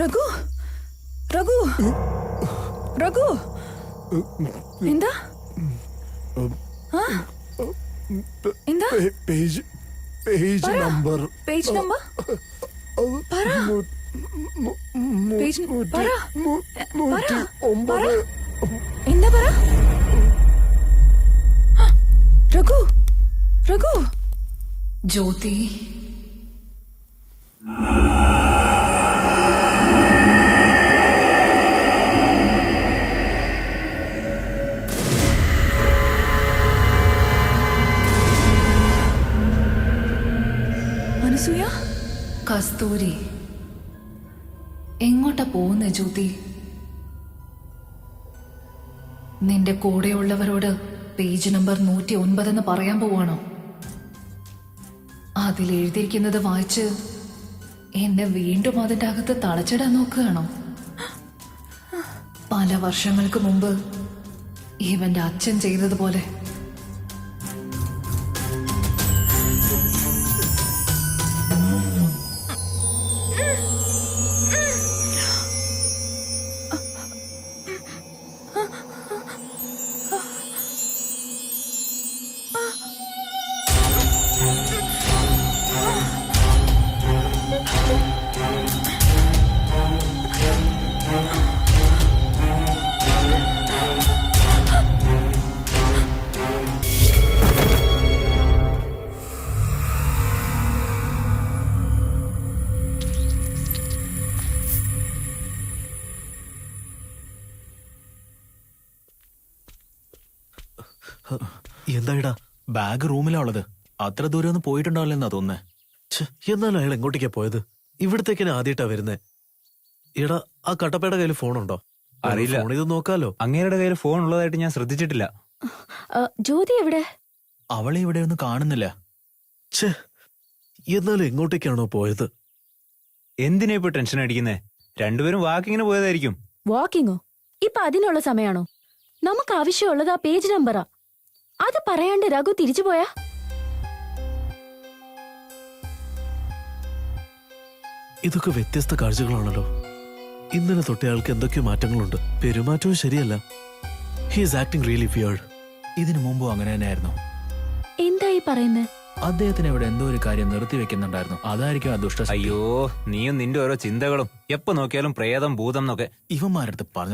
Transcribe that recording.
രഘു രഘു രഘു എന്താ എന്താ page number page number പറ പേജ് പറ എന്താ പറ രഘു രഘു ജ്യോതി അനസൂയ കസ്തൂരി എങ്ങോട്ടാ പോകുന്നേ ജ്യോതി? നിന്റെ കൂടെയുള്ളവരോട് പേജ് നമ്പർ 109 എന്ന് പറയാൻ പോവാണോ? അതിലെഴുതിയിരിക്കുന്നത് വായിച്ച് എന്നെ വീണ്ടും അതിന്റെ അകത്ത് തളച്ചിടാൻ നോക്കുകയാണോ? പല വർഷങ്ങൾക്ക് മുമ്പ് ഇവന്റെ അച്ഛൻ ചെയ്തതുപോലെ. എന്തായിടാ? ബാഗ് റൂമിലാ ഉള്ളത്. അത്ര ദൂരം ഒന്നും പോയിട്ടുണ്ടാവില്ലെന്നാ തോന്നുന്നേ. എന്നാലും അയാൾ എങ്ങോട്ടേക്കാ പോയത്? ഇവിടത്തേക്കിനെ ആദ്യമായിട്ടാ വരുന്നേ. എടാ, ആ കട്ടപ്പയുടെ കയ്യിൽ ഫോണുണ്ടോ? അറിയില്ല. ഫോൺ ഇത് നോക്കാലോ. അങ്ങേരുടെ കയ്യിൽ ഫോൺ ഉള്ളതായിട്ട് ഞാൻ ശ്രദ്ധിച്ചിട്ടില്ല. ജ്യോതി എവിടെ? അവളെ ഇവിടെ ഒന്നും കാണുന്നില്ല. എന്നാലും എങ്ങോട്ടേക്കാണോ പോയത്? എന്തിനാ ഇപ്പൊ ടെൻഷൻ അടിക്കുന്നേ? രണ്ടുപേരും വാക്കിങ്ങിന് പോയതായിരിക്കും. വാക്കിങ്ങോ? ഇപ്പൊ അതിനുള്ള സമയാണോ? നമുക്ക് ആവശ്യമുള്ളത് ആ പേജ് നമ്പറാ. അത് പറയാണ്ട് രഘു തിരിച്ചു പോയാ? ഇതൊക്കെ വ്യത്യസ്ത കാഴ്ചകളാണല്ലോ. ഇന്നലെ തൊട്ടേ ആൾക്ക് എന്തൊക്കെയോ മാറ്റങ്ങളുണ്ട്. പെരുമാറ്റവും ശരിയല്ല. He's acting really weird. ഇതിനു മുമ്പും അങ്ങനെ തന്നെയായിരുന്നു. എന്തായി പറയുന്നേ? അദ്ദേഹത്തിന് ഇവിടെ എന്തോ ഒരു കാര്യം നിർത്തി വെക്കുന്നുണ്ടായിരുന്നു. അതായിരിക്കും ആ ദുഷ്ട. അയ്യോ, നീയും നിന്റെ ഓരോ ചിന്തകളും. എപ്പോ നോക്കിയാലും പ്രേതം ഭൂതം എന്നൊക്കെ ഇവന്മാരടുത്ത് പറഞ്ഞു